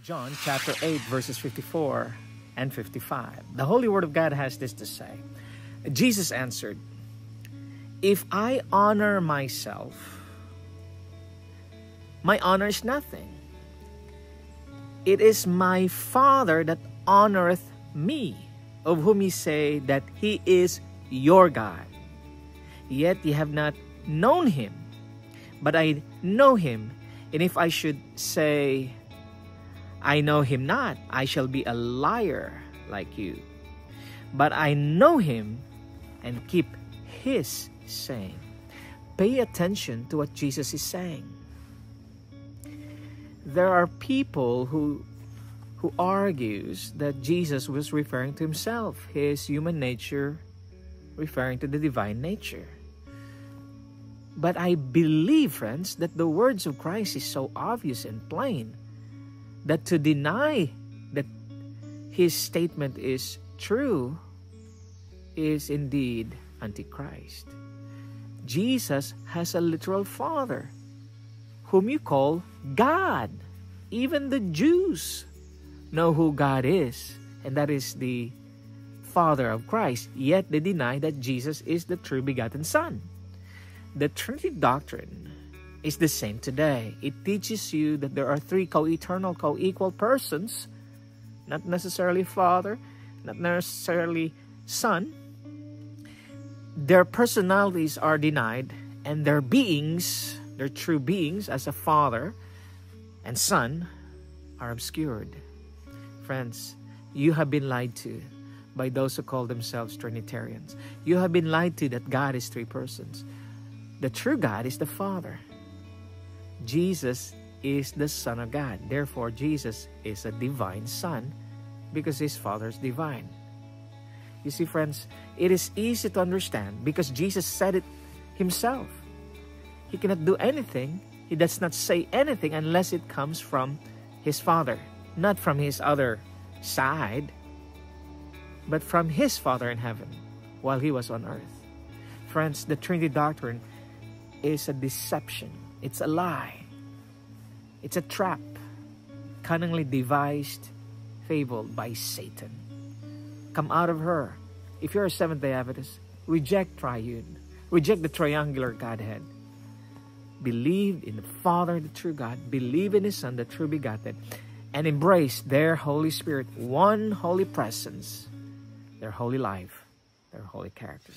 John chapter 8 verses 54 and 55. The Holy Word of God has this to say. Jesus answered, "If I honor myself, my honor is nothing. It is my Father that honoreth me, of whom ye say that he is your God. Yet ye have not known him, but I know him. And if I should say, I know him not, I shall be a liar like you. But I know him and keep his saying." Pay attention to what Jesus is saying. There are people who argues that Jesus was referring to himself, his human nature referring to the divine nature. But I believe, friends, that the words of Christ is so obvious and plain that to deny that his statement is true is indeed Antichrist. Jesus has a literal father whom you call God. Even the Jews know who God is, and that is the Father of Christ, yet they deny that Jesus is the true begotten Son. The Trinity doctrine is the same today. It teaches you that there are three co-eternal, co-equal persons, not necessarily Father, not necessarily Son. Their personalities are denied, and their beings, their true beings as a Father and Son, are obscured. Friends, you have been lied to by those who call themselves Trinitarians. You have been lied to that God is three persons. The true God is the Father. Jesus is the Son of God. Therefore, Jesus is a divine Son because his Father is divine. You see, friends, it is easy to understand because Jesus said it himself. He cannot do anything. He does not say anything unless it comes from his Father, not from his other side, but from his Father in heaven while he was on earth. Friends, the Trinity doctrine is a deception. It's a lie. It's a trap, cunningly devised, fabled by Satan. Come out of her. If you're a Seventh-day Adventist, reject triune. Reject the triangular Godhead. Believe in the Father, the true God. Believe in his Son, the true begotten. And embrace their Holy Spirit, one holy presence, their holy life, their holy character.